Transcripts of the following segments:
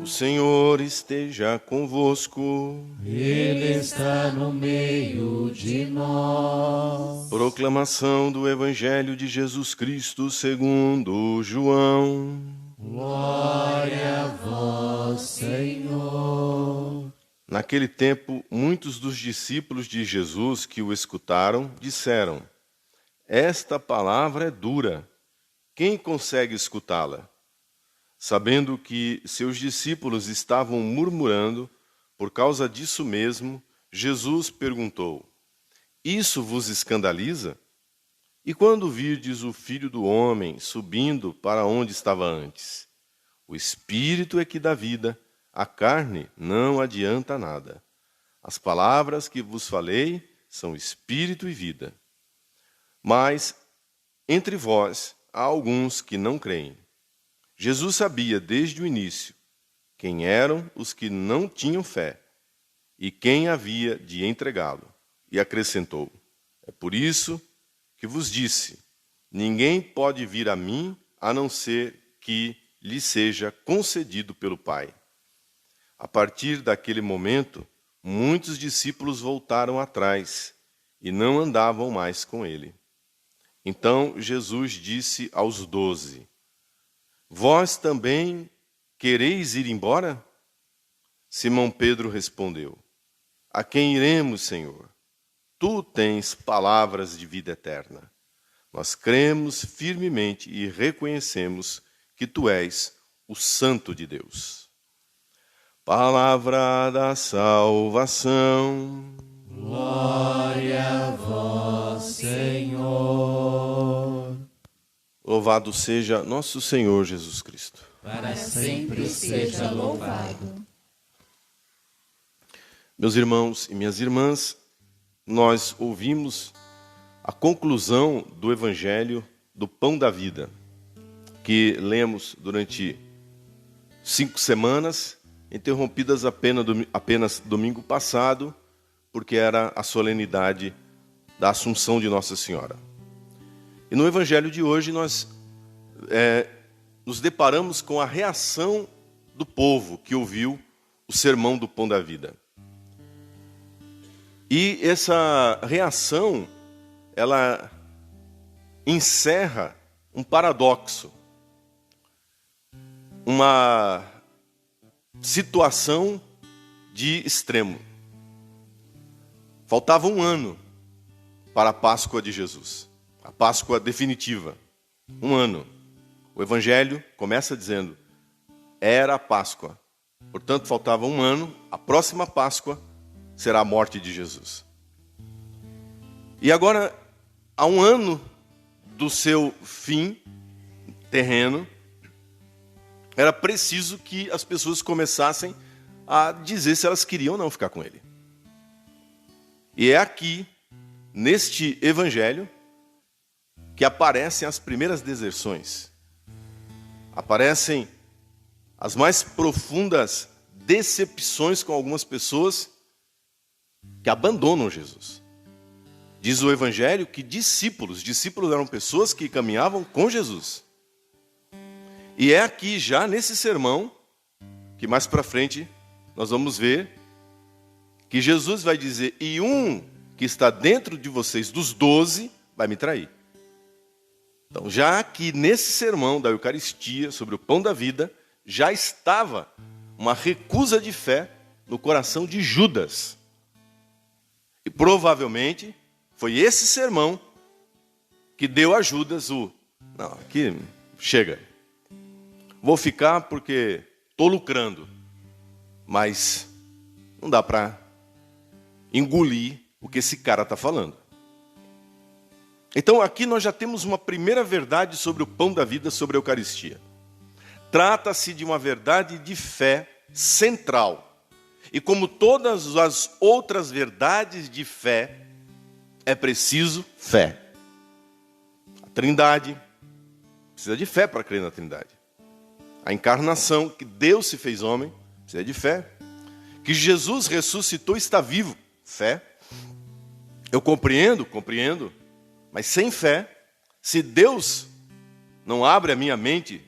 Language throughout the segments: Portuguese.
Senhor esteja convosco. Ele está no meio de nós. Proclamação do Evangelho de Jesus Cristo segundo João. Glória a vós, Senhor. Naquele tempo, muitos dos discípulos de Jesus que o escutaram disseram: Esta palavra é dura. Quem consegue escutá-la? Sabendo que seus discípulos estavam murmurando, por causa disso mesmo, Jesus perguntou: Isso vos escandaliza? E quando virdes o Filho do Homem subindo para onde estava antes? O Espírito é que dá vida, a carne não adianta nada. As palavras que vos falei são Espírito e vida. Mas entre vós há alguns que não creem. Jesus sabia desde o início quem eram os que não tinham fé e quem havia de entregá-lo. E acrescentou: É por isso que vos disse: ninguém pode vir a mim a não ser que lhe seja concedido pelo Pai. A partir daquele momento, muitos discípulos voltaram atrás e não andavam mais com ele. Então Jesus disse aos 12: Vós também quereis ir embora? Simão Pedro respondeu: A quem iremos, Senhor? Tu tens palavras de vida eterna. Nós cremos firmemente e reconhecemos que tu és o Santo de Deus. Palavra da salvação. Glória a vós, Senhor. Louvado seja nosso Senhor Jesus Cristo. Para sempre seja louvado. Meus irmãos e minhas irmãs, nós ouvimos a conclusão do Evangelho do Pão da Vida, que lemos durante 5 semanas, interrompidas apenas domingo passado, porque era a solenidade da Assunção de Nossa Senhora. E no Evangelho de hoje nós nos deparamos com a reação do povo que ouviu o sermão do Pão da Vida. E essa reação, ela encerra um paradoxo, uma situação de extremo. Faltava um ano para a Páscoa de Jesus. A Páscoa definitiva. Um ano. O Evangelho começa dizendo: era a Páscoa. Portanto, faltava um ano. A próxima Páscoa será a morte de Jesus. E agora, há um ano do seu fim terreno, era preciso que as pessoas começassem a dizer se elas queriam ou não ficar com ele. E é aqui, neste Evangelho, que aparecem as primeiras deserções. Aparecem as mais profundas decepções com algumas pessoas que abandonam Jesus. Diz o Evangelho que discípulos eram pessoas que caminhavam com Jesus. E é aqui, já nesse sermão, que mais para frente nós vamos ver que Jesus vai dizer: e um que está dentro de vocês, dos 12, vai me trair. Então, já que nesse sermão da Eucaristia, sobre o pão da vida, já estava uma recusa de fé no coração de Judas. E provavelmente foi esse sermão que deu a Judas não, aqui chega. Vou ficar porque estou lucrando. Mas não dá para engolir o que esse cara está falando. Então aqui nós já temos uma primeira verdade sobre o pão da vida, sobre a Eucaristia. Trata-se de uma verdade de fé central. E como todas as outras verdades de fé, é preciso fé. A Trindade precisa de fé para crer na Trindade. A encarnação, que Deus se fez homem, precisa de fé. Que Jesus ressuscitou e está vivo, fé. Eu compreendo, mas sem fé, se Deus não abre a minha mente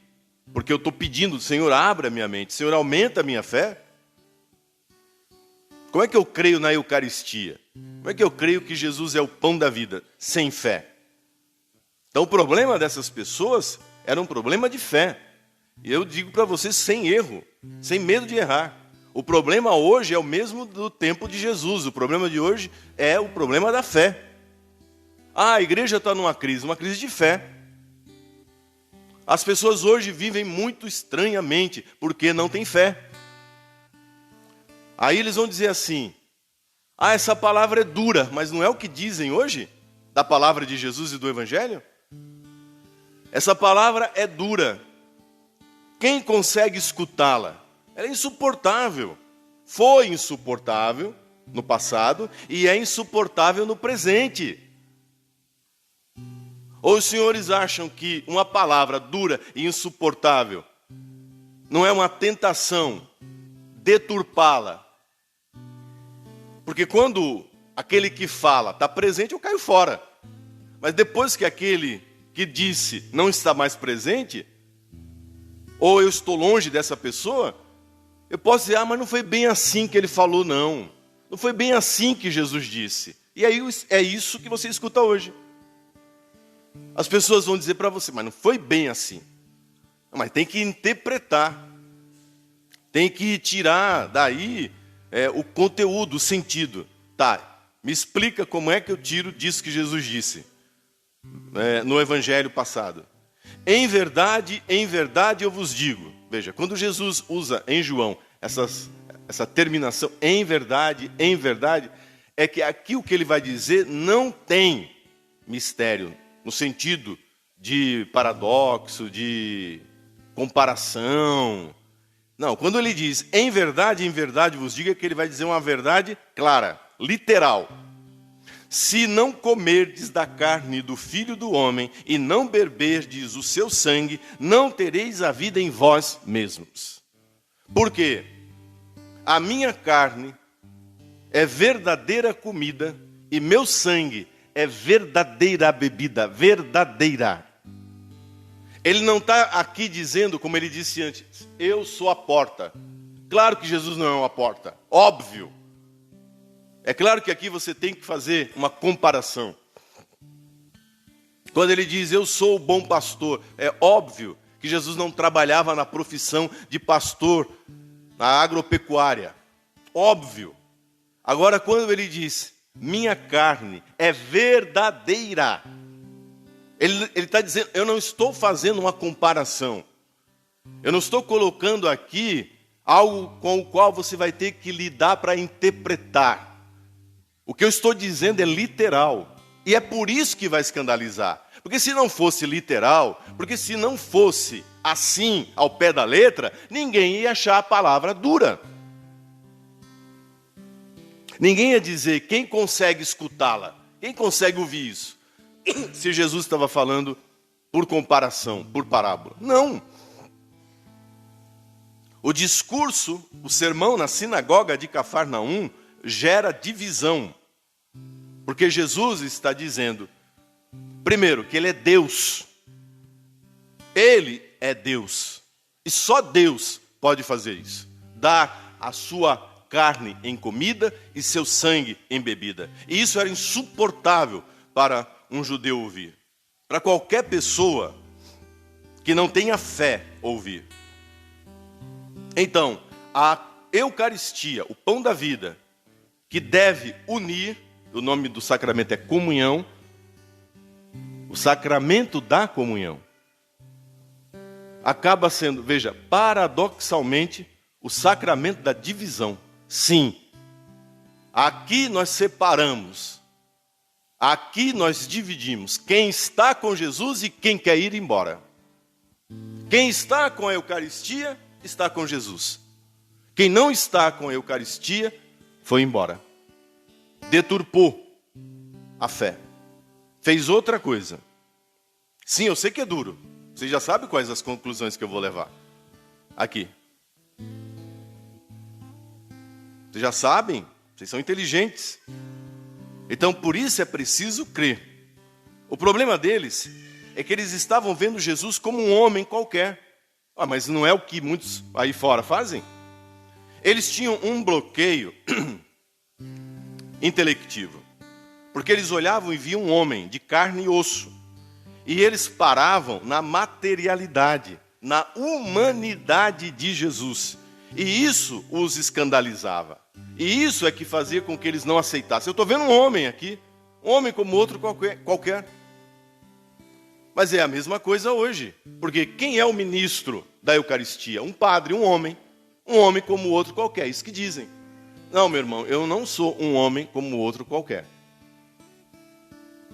porque eu estou pedindo, Senhor, abra a minha mente, Senhor, aumenta a minha fé. Como é que eu creio na Eucaristia? Como é que eu creio que Jesus é o pão da vida, sem fé? Então o problema dessas pessoas era um problema de fé. E eu digo para vocês sem erro, sem medo de errar. O problema hoje é o mesmo do tempo de Jesus. O problema de hoje é o problema da fé. A igreja está numa crise, uma crise de fé. As pessoas hoje vivem muito estranhamente, porque não têm fé. Aí eles vão dizer assim, essa palavra é dura, mas não é o que dizem hoje? Da palavra de Jesus e do Evangelho? Essa palavra é dura. Quem consegue escutá-la? Ela é insuportável. Foi insuportável no passado e é insuportável no presente. Ou os senhores acham que uma palavra dura e insuportável não é uma tentação deturpá-la? Porque quando aquele que fala está presente, eu caio fora. Mas depois que aquele que disse não está mais presente, ou eu estou longe dessa pessoa, eu posso dizer, mas não foi bem assim que ele falou, não. Não foi bem assim que Jesus disse. E aí é isso que você escuta hoje. As pessoas vão dizer para você, mas não foi bem assim. Mas tem que interpretar. Tem que tirar daí o conteúdo, o sentido. Tá, me explica como é que eu tiro disso que Jesus disse no Evangelho passado. Em verdade eu vos digo. Veja, quando Jesus usa em João essa terminação, em verdade, é que aqui o que ele vai dizer não tem mistério, no sentido de paradoxo, de comparação. Não, quando ele diz em verdade vos digo, é que ele vai dizer uma verdade clara, literal. Se não comerdes da carne do Filho do Homem e não beberdes o seu sangue, não tereis a vida em vós mesmos. Por quê? A minha carne é verdadeira comida e meu sangue é verdadeira bebida, verdadeira. Ele não está aqui dizendo, como ele disse antes, eu sou a porta. Claro que Jesus não é uma porta, óbvio. É claro que aqui você tem que fazer uma comparação. Quando ele diz, eu sou o bom pastor, é óbvio que Jesus não trabalhava na profissão de pastor, na agropecuária. Óbvio. Agora, quando ele diz, minha carne é verdadeira, ele está dizendo, eu não estou fazendo uma comparação. Eu não estou colocando aqui algo com o qual você vai ter que lidar para interpretar. O que eu estou dizendo é literal. E é por isso que vai escandalizar. Porque se não fosse literal, porque se não fosse assim, ao pé da letra, ninguém ia achar a palavra dura. Ninguém ia dizer, quem consegue escutá-la? Quem consegue ouvir isso? Se Jesus estava falando por comparação, por parábola. Não. O discurso, o sermão na sinagoga de Cafarnaum gera divisão. Porque Jesus está dizendo, primeiro, que ele é Deus. Ele é Deus. E só Deus pode fazer isso. Dar a sua carne em comida e seu sangue em bebida. E isso era insuportável para um judeu ouvir. Para qualquer pessoa que não tenha fé ouvir. Então, a Eucaristia, o pão da vida, que deve unir, o nome do sacramento é comunhão, o sacramento da comunhão, acaba sendo, veja, paradoxalmente, o sacramento da divisão. Sim, aqui nós separamos, aqui nós dividimos quem está com Jesus e quem quer ir embora. Quem está com a Eucaristia, está com Jesus. Quem não está com a Eucaristia, foi embora. Deturpou a fé. Fez outra coisa. Sim, eu sei que é duro. Você já sabe quais as conclusões que eu vou levar aqui. Vocês já sabem, vocês são inteligentes. Então, por isso é preciso crer. O problema deles é que eles estavam vendo Jesus como um homem qualquer. Mas não é o que muitos aí fora fazem? Eles tinham um bloqueio intelectivo, porque eles olhavam e viam um homem de carne e osso, e eles paravam na materialidade, na humanidade de Jesus, e isso os escandalizava, e isso é que fazia com que eles não aceitassem. Eu estou vendo um homem aqui, um homem como outro qualquer. Mas é a mesma coisa hoje, porque quem é o ministro da Eucaristia? Um padre, um homem como outro qualquer, isso que dizem. Não, meu irmão, eu não sou um homem como outro qualquer.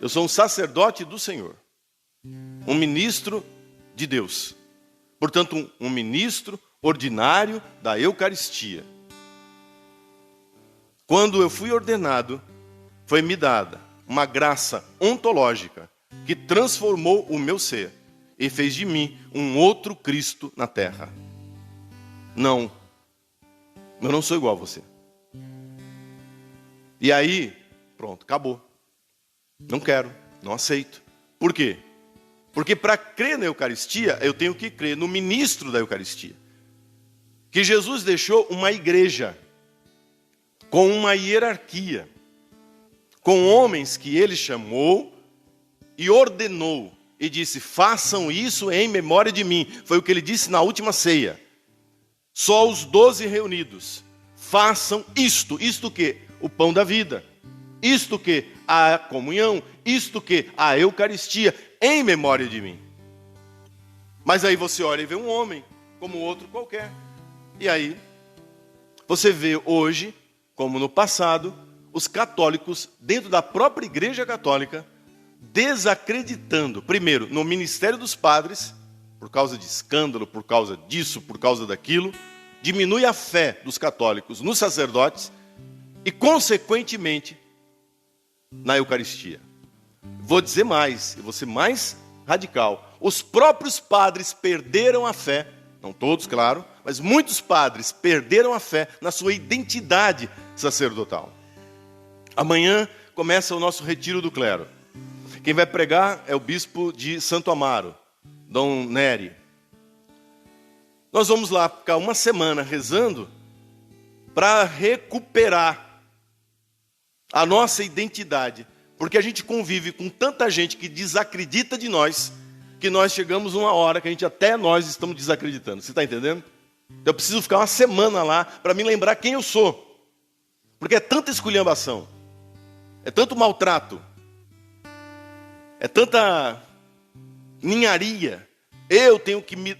Eu sou um sacerdote do Senhor, um ministro de Deus. Portanto, um ministro ordinário da Eucaristia. Quando eu fui ordenado, foi-me dada uma graça ontológica que transformou o meu ser e fez de mim um outro Cristo na terra. Não, eu não sou igual a você. E aí, pronto, acabou. Não quero, não aceito. Por quê? Porque para crer na Eucaristia, eu tenho que crer no ministro da Eucaristia. Que Jesus deixou uma igreja com uma hierarquia, com homens que ele chamou e ordenou, e disse, façam isso em memória de mim. Foi o que ele disse na última ceia. Só os 12 reunidos. Façam isto. Isto que? O pão da vida. Isto que? A comunhão. Isto que? A Eucaristia, em memória de mim. Mas aí você olha e vê um homem, como outro qualquer. E aí, você vê hoje, como no passado, os católicos, dentro da própria Igreja Católica, desacreditando, primeiro, no ministério dos padres, por causa de escândalo, por causa disso, por causa daquilo, diminui a fé dos católicos nos sacerdotes e, consequentemente, na Eucaristia. Vou dizer mais, e vou ser mais radical. Os próprios padres perderam a fé, não todos, claro, mas muitos padres perderam a fé na sua identidade sacerdotal. Amanhã começa o nosso retiro do clero. Quem vai pregar é o bispo de Santo Amaro, Dom Nery. Nós vamos lá ficar uma semana rezando para recuperar a nossa identidade, porque a gente convive com tanta gente que desacredita de nós, que nós chegamos uma hora que até nós estamos desacreditando. Você está entendendo? Eu preciso ficar uma semana lá para me lembrar quem eu sou, porque é tanta esculhambação, é tanto maltrato, é tanta ninharia. Eu tenho que me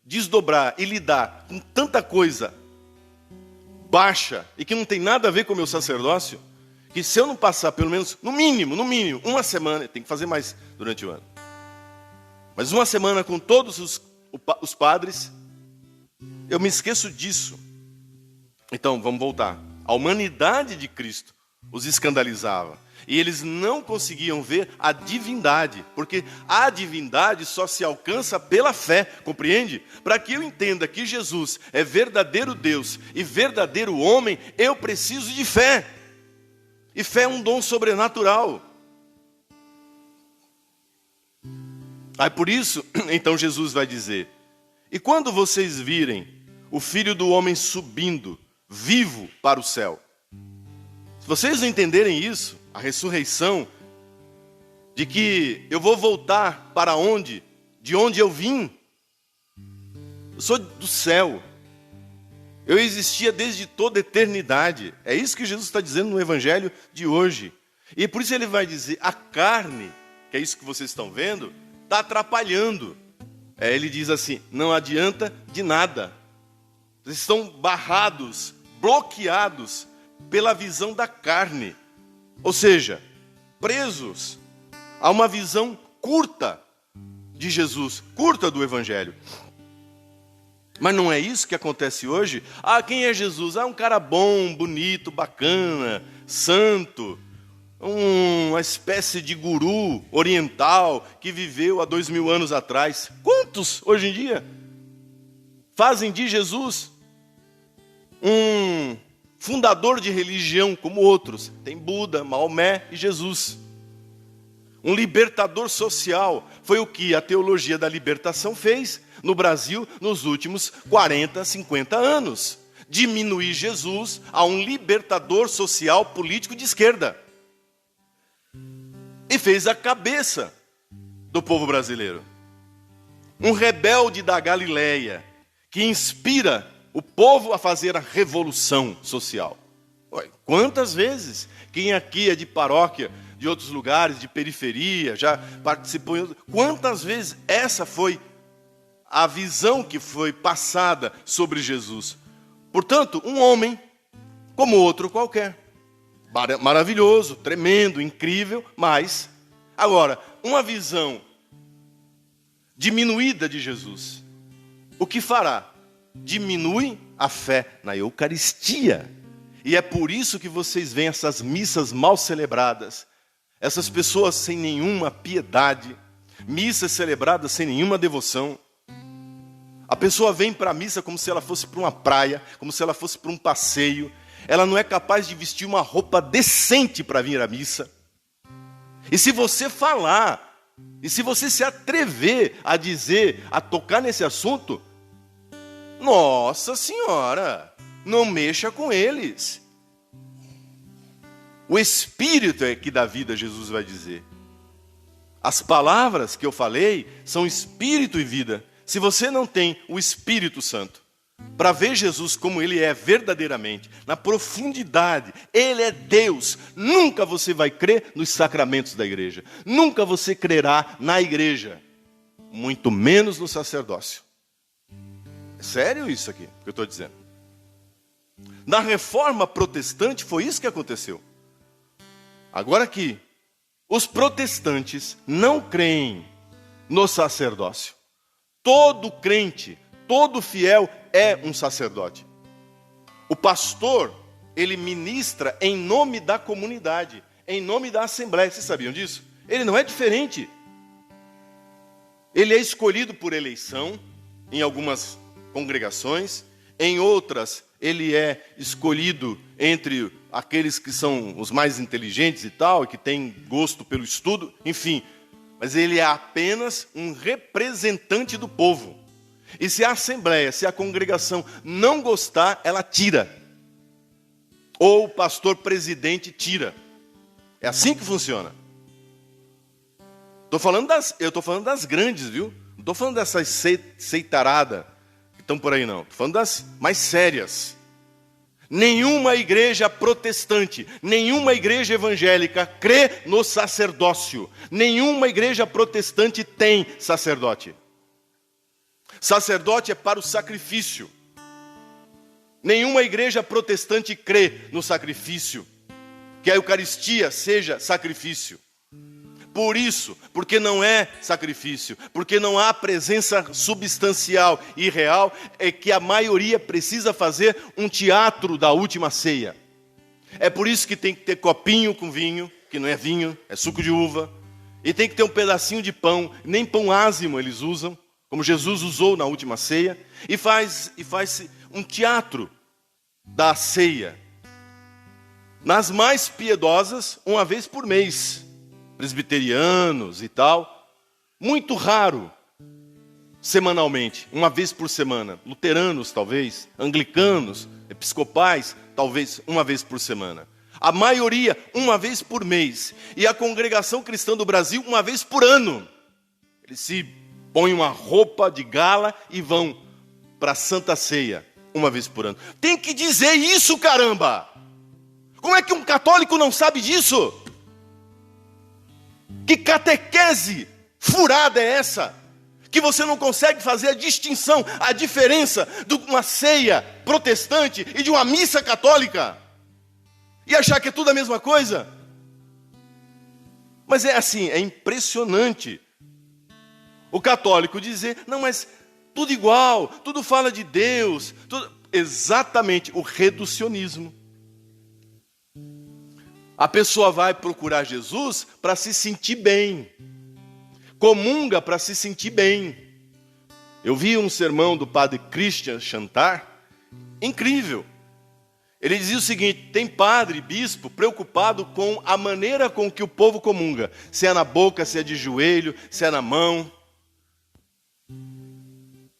desdobrar e lidar com tanta coisa baixa e que não tem nada a ver com o meu sacerdócio, que se eu não passar pelo menos, no mínimo, uma semana, tem que fazer mais durante o ano, mas uma semana com todos os padres, eu me esqueço disso. Então, vamos voltar. A humanidade de Cristo os escandalizava. E eles não conseguiam ver a divindade, porque a divindade só se alcança pela fé, compreende? Para que eu entenda que Jesus é verdadeiro Deus e verdadeiro homem, eu preciso de fé. E fé é um dom sobrenatural. Aí por isso, então Jesus vai dizer, e quando vocês virem o Filho do Homem subindo, vivo para o céu. Se vocês não entenderem isso, a ressurreição, de que eu vou voltar para onde? De onde eu vim. Eu sou do céu. Eu existia desde toda a eternidade. É isso que Jesus está dizendo no Evangelho de hoje. E por isso ele vai dizer, a carne, que é isso que vocês estão vendo, está atrapalhando. Ele diz assim, não adianta de nada. Vocês estão barrados, bloqueados pela visão da carne. Ou seja, presos a uma visão curta de Jesus, curta do Evangelho. Mas não é isso que acontece hoje? Quem é Jesus? Um cara bom, bonito, bacana, santo, uma espécie de guru oriental que viveu há 2000 anos atrás. Quantos hoje em dia fazem de Jesus um fundador de religião como outros? Tem Buda, Maomé e Jesus. um libertador social. Foi o que a teologia da libertação fez no Brasil nos últimos 40, 50 anos. Diminuir Jesus a um libertador social político de esquerda. E fez a cabeça do povo brasileiro. Um rebelde da Galileia que inspira o povo a fazer a revolução social. Quantas vezes quem aqui é de paróquia, de outros lugares, de periferia, já participou, quantas vezes essa foi a visão que foi passada sobre Jesus? Portanto, um homem como outro qualquer. Maravilhoso, tremendo, incrível, mas, agora, uma visão diminuída de Jesus. O que fará? Diminui a fé na Eucaristia. E é por isso que vocês veem essas missas mal celebradas, essas pessoas sem nenhuma piedade, missas celebradas sem nenhuma devoção. A pessoa vem para a missa como se ela fosse para uma praia, como se ela fosse para um passeio. Ela não é capaz de vestir uma roupa decente para vir à missa. E se você falar, e se você se atrever a dizer, a tocar nesse assunto, nossa senhora, não mexa com eles. O Espírito é que dá vida, Jesus vai dizer. As palavras que eu falei são Espírito e vida. Se você não tem o Espírito Santo, para ver Jesus como Ele é verdadeiramente, na profundidade, Ele é Deus, nunca você vai crer nos sacramentos da igreja. Nunca você crerá na igreja, muito menos no sacerdócio. É sério isso aqui que eu estou dizendo. Na Reforma Protestante foi isso que aconteceu. Agora aqui, os protestantes não creem no sacerdócio. Todo crente, todo fiel é um sacerdote. O pastor, ele ministra em nome da comunidade, em nome da assembleia. Vocês sabiam disso? Ele não é diferente. Ele é escolhido por eleição em algumas congregações, em outras ele é escolhido entre aqueles que são os mais inteligentes e tal, e que têm gosto pelo estudo, enfim. Mas ele é apenas um representante do povo. E se a assembleia, se a congregação não gostar, ela tira. Ou o pastor presidente tira. É assim que funciona. Eu estou falando das grandes, viu? Não estou falando dessas seitaradas que estão por aí, não. Estou falando das mais sérias. Nenhuma igreja protestante, nenhuma igreja evangélica crê no sacerdócio. Nenhuma igreja protestante tem sacerdote. Sacerdote é para o sacrifício. Nenhuma igreja protestante crê no sacrifício, que a Eucaristia seja sacrifício. Por isso, porque não é sacrifício, porque não há presença substancial e real, é que a maioria precisa fazer um teatro da última ceia. É por isso que tem que ter copinho com vinho, que não é vinho, é suco de uva, e tem que ter um pedacinho de pão, nem pão ázimo eles usam, como Jesus usou na última ceia, e faz um teatro da ceia. Nas mais piedosas, uma vez por mês. Presbiterianos e tal, muito raro, semanalmente, uma vez por semana. Luteranos, talvez, anglicanos, episcopais, talvez, uma vez por semana. A maioria, uma vez por mês. E a Congregação Cristã do Brasil, uma vez por ano. Eles se põem uma roupa de gala e vão para a Santa Ceia, uma vez por ano. Tem que dizer isso, caramba! Como é que um católico não sabe disso? Que catequese furada é essa? Que você não consegue fazer a distinção, a diferença de uma ceia protestante e de uma missa católica? E achar que é tudo a mesma coisa? Mas é assim, é impressionante. O católico dizer, não, mas tudo igual, tudo fala de Deus. Exatamente, o reducionismo. A pessoa vai procurar Jesus para se sentir bem. Comunga para se sentir bem. Eu vi um sermão do padre Christian Chantar, incrível. Ele dizia o seguinte: tem padre, bispo, preocupado com a maneira com que o povo comunga. Se é na boca, se é de joelho, se é na mão.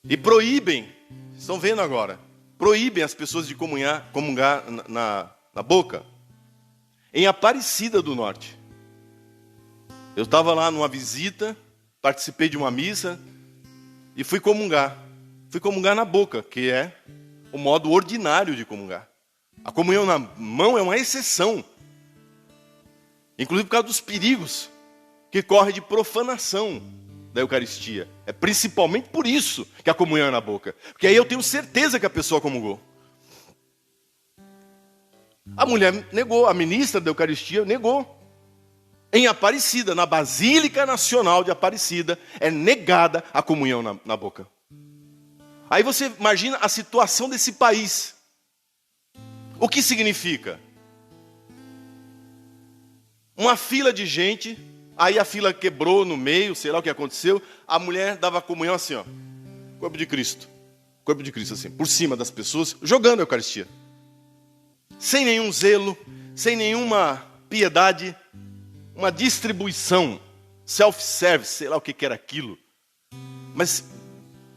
E proíbem, estão vendo agora, proíbem as pessoas de comungar na boca. Em Aparecida do Norte. Eu estava lá numa visita, participei de uma missa e fui comungar. Fui comungar na boca, que é o modo ordinário de comungar. A comunhão na mão é uma exceção. Inclusive por causa dos perigos que corre de profanação da Eucaristia. É principalmente por isso que a comunhão é na boca. Porque aí eu tenho certeza que a pessoa comungou. A mulher negou, a ministra da Eucaristia negou. Em Aparecida, na Basílica Nacional de Aparecida, é negada a comunhão na boca. Aí você imagina a situação desse país. O que significa? Uma fila de gente, aí a fila quebrou no meio, sei lá o que aconteceu, a mulher dava comunhão assim, ó, corpo de Cristo, assim, por cima das pessoas, jogando a Eucaristia. Sem nenhum zelo, sem nenhuma piedade, uma distribuição, self-service, sei lá o que era aquilo, mas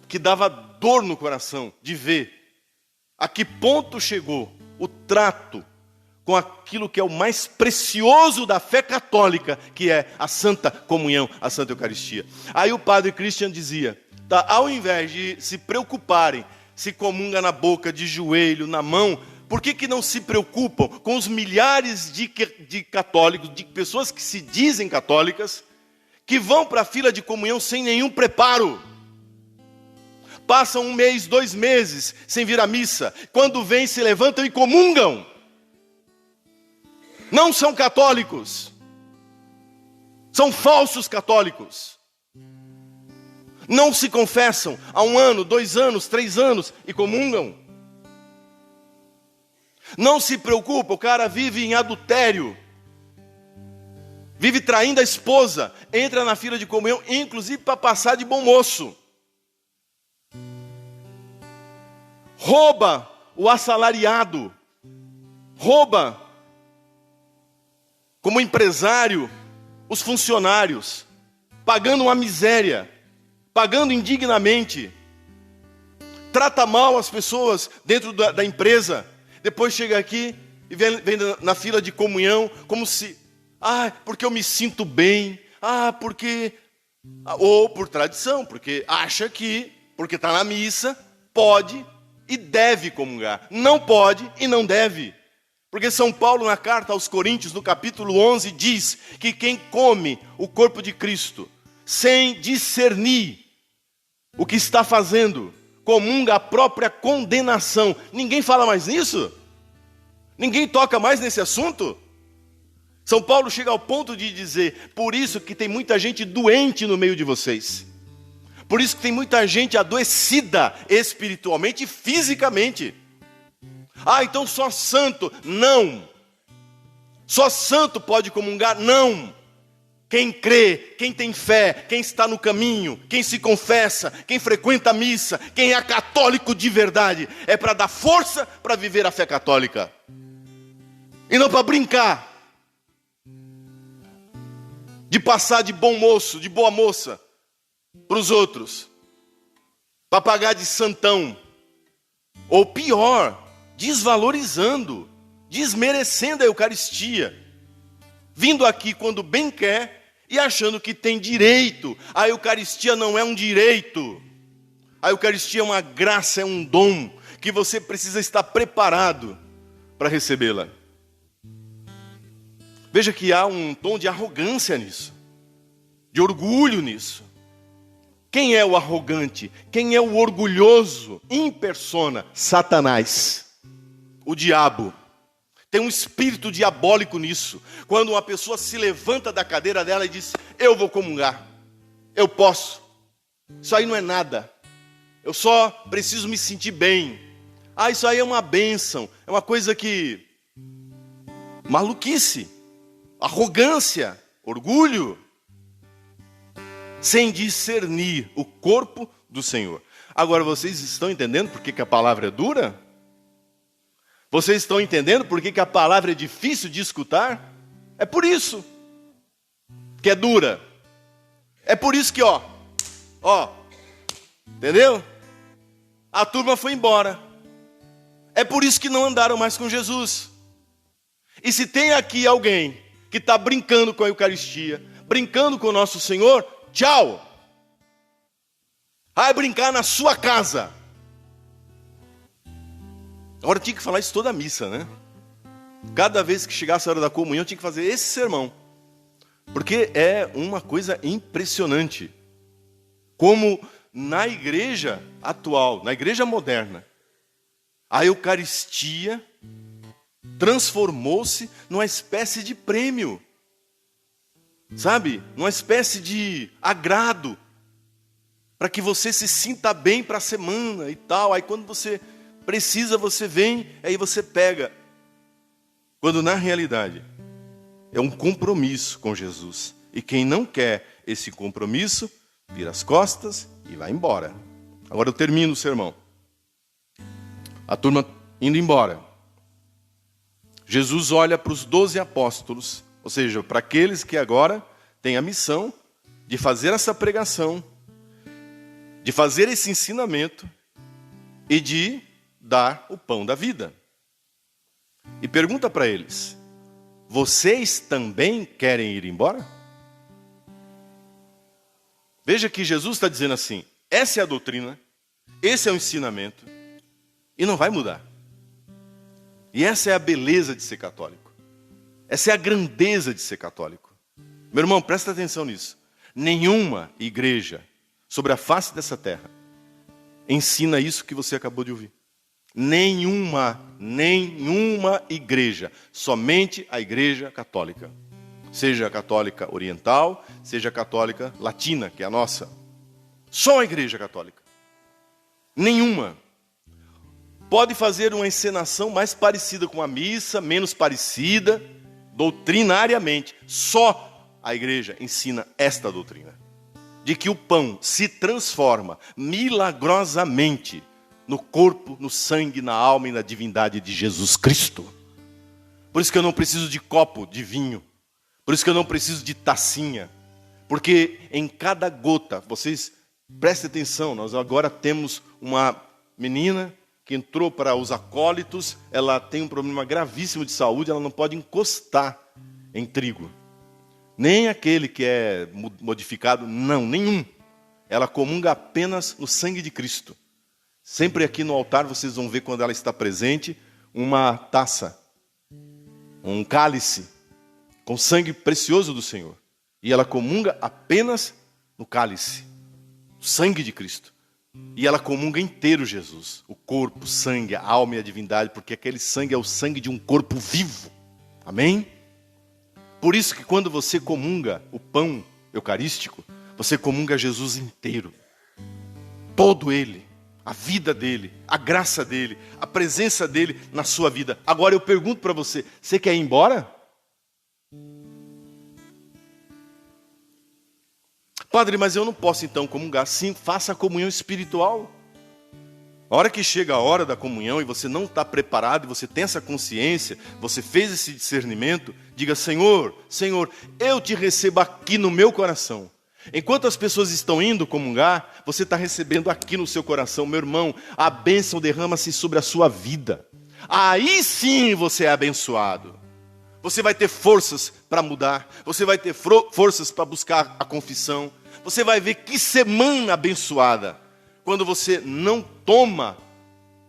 que dava dor no coração de ver a que ponto chegou o trato com aquilo que é o mais precioso da fé católica, que é a Santa Comunhão, a Santa Eucaristia. Aí o padre Christian dizia, tá, ao invés de se preocuparem se comunga na boca, de joelho, na mão, por que não se preocupam com os milhares de católicos, de pessoas que se dizem católicas, que vão para a fila de comunhão sem nenhum preparo? Passam 1 mês, 2 meses sem vir à missa. Quando vêm, se levantam e comungam. Não são católicos. São falsos católicos. Não se confessam há 1 ano, 2 anos, 3 anos e comungam. Não se preocupa, o cara vive em adultério. Vive traindo a esposa. Entra na fila de comunhão, inclusive para passar de bom moço. Rouba o assalariado. Rouba, como empresário, os funcionários. Pagando uma miséria. Pagando indignamente. Trata mal as pessoas dentro da empresa. Depois chega aqui e vem na fila de comunhão, como se, porque eu me sinto bem, porque, ou por tradição, porque acha que, porque está na missa, pode e deve comungar. Não pode e não deve. Porque São Paulo, na carta aos Coríntios, no capítulo 11, diz que quem come o corpo de Cristo, sem discernir o que está fazendo, comunga a própria condenação. Ninguém fala mais nisso? Ninguém toca mais nesse assunto? São Paulo chega ao ponto de dizer, por isso que tem muita gente doente no meio de vocês. Por isso que tem muita gente adoecida espiritualmente e fisicamente. Então só santo? Não. Só santo pode comungar? Não. Quem crê, quem tem fé, quem está no caminho, quem se confessa, quem frequenta a missa, quem é católico de verdade, é para dar força para viver a fé católica. E não para brincar. De passar de bom moço, de boa moça, para os outros. Para pagar de santão. Ou pior, desvalorizando, desmerecendo a Eucaristia. Vindo aqui quando bem quer e achando que tem direito. A Eucaristia não é um direito. A Eucaristia é uma graça, é um dom que você precisa estar preparado para recebê-la. Veja que há um tom de arrogância nisso, de orgulho nisso. Quem é o arrogante? Quem é o orgulhoso? Em persona, Satanás, o diabo. Tem um espírito diabólico nisso. Quando uma pessoa se levanta da cadeira dela e diz, eu vou comungar, eu posso. Isso aí não é nada. Eu só preciso me sentir bem. Isso aí é uma bênção. É uma coisa que... maluquice. Arrogância. Orgulho. Sem discernir o corpo do Senhor. Agora vocês estão entendendo por que a palavra é dura? Vocês estão entendendo por que a palavra é difícil de escutar? É por isso que é dura. É por isso que, ó, entendeu? A turma foi embora. É por isso que não andaram mais com Jesus. E se tem aqui alguém que está brincando com a Eucaristia, brincando com o nosso Senhor, tchau. Vai brincar na sua casa. Agora tinha que falar isso toda a missa, né? Cada vez que chegasse a hora da comunhão, tinha que fazer esse sermão. Porque é uma coisa impressionante. Como na igreja atual, na igreja moderna, a Eucaristia transformou-se numa espécie de prêmio. Sabe? Numa espécie de agrado. Para que você se sinta bem para a semana e tal. Aí quando você precisa, você vem, aí você pega. Quando na realidade é um compromisso com Jesus. E quem não quer esse compromisso, vira as costas e vai embora. Agora eu termino o sermão. A turma indo embora. Jesus olha para os 12 apóstolos, ou seja, para aqueles que agora têm a missão de fazer essa pregação, de fazer esse ensinamento e de dar o pão da vida. E pergunta para eles: vocês também querem ir embora? Veja que Jesus está dizendo assim: essa é a doutrina, esse é o ensinamento, e não vai mudar. E essa é a beleza de ser católico. Essa é a grandeza de ser católico. Meu irmão, presta atenção nisso. Nenhuma igreja sobre a face dessa terra ensina isso que você acabou de ouvir. Nenhuma igreja. Somente a igreja católica. Seja a católica oriental, seja a católica latina, que é a nossa. Só a igreja católica. Nenhuma. Pode fazer uma encenação mais parecida com a missa, menos parecida, doutrinariamente. Só a igreja ensina esta doutrina. De que o pão se transforma milagrosamente no corpo, no sangue, na alma e na divindade de Jesus Cristo. Por isso que eu não preciso de copo de vinho. Por isso que eu não preciso de tacinha. Porque em cada gota, vocês prestem atenção, nós agora temos uma menina que entrou para os acólitos, ela tem um problema gravíssimo de saúde, ela não pode encostar em trigo. Nem aquele que é modificado, não, nenhum. Ela comunga apenas no sangue de Cristo. Sempre aqui no altar vocês vão ver, quando ela está presente, uma taça, um cálice, com sangue precioso do Senhor. E ela comunga apenas no cálice, o sangue de Cristo. E ela comunga inteiro Jesus, o corpo, o sangue, a alma e a divindade, porque aquele sangue é o sangue de um corpo vivo. Amém? Por isso que quando você comunga o pão eucarístico, você comunga Jesus inteiro. Todo ele, a vida dele, a graça dele, a presença dele na sua vida. Agora eu pergunto para você, você quer ir embora? Padre, mas eu não posso então comungar. Sim, faça a comunhão espiritual. A hora que chega a hora da comunhão e você não está preparado, e você tem essa consciência, você fez esse discernimento, diga: Senhor, Senhor, eu te recebo aqui no meu coração. Enquanto as pessoas estão indo comungar, você está recebendo aqui no seu coração. Meu irmão, a bênção derrama-se sobre a sua vida. Aí sim você é abençoado. Você vai ter forças para mudar, você vai ter forças para buscar a confissão. Você vai ver que semana abençoada, quando você não toma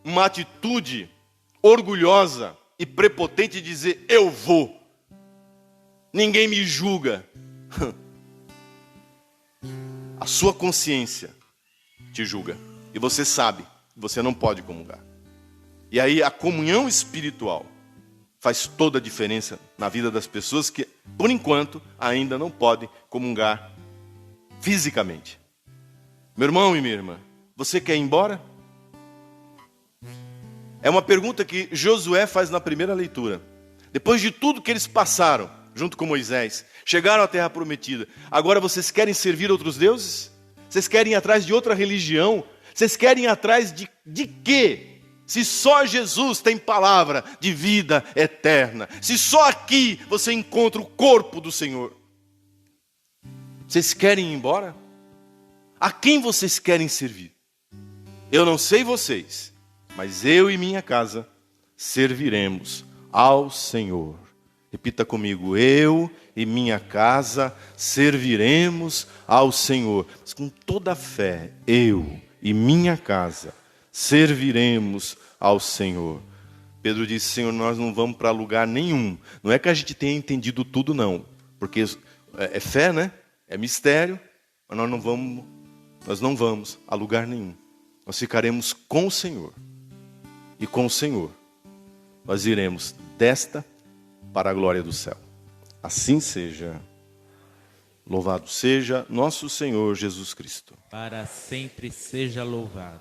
uma atitude orgulhosa e prepotente de dizer: eu vou, ninguém me julga. A sua consciência te julga e você sabe que você não pode comungar. E aí a comunhão espiritual faz toda a diferença na vida das pessoas que, por enquanto, ainda não podem comungar fisicamente. Meu irmão e minha irmã, você quer ir embora? É uma pergunta que Josué faz na primeira leitura. Depois de tudo que eles passaram, junto com Moisés, chegaram à terra prometida. Agora vocês querem servir outros deuses? Vocês querem ir atrás de outra religião? Vocês querem ir atrás de quê? Se só Jesus tem palavra de vida eterna. Se só aqui você encontra o corpo do Senhor. Vocês querem ir embora? A quem vocês querem servir? Eu não sei vocês, mas eu e minha casa serviremos ao Senhor. Repita comigo: eu e minha casa serviremos ao Senhor. Mas com toda a fé, eu e minha casa serviremos ao Senhor. Pedro disse: Senhor, nós não vamos para lugar nenhum. Não é que a gente tenha entendido tudo, não. Porque é fé, né? É mistério. Mas nós não vamos a lugar nenhum. Nós ficaremos com o Senhor. E com o Senhor nós iremos desta para a glória do céu. Assim seja. Louvado seja nosso Senhor Jesus Cristo. Para sempre seja louvado.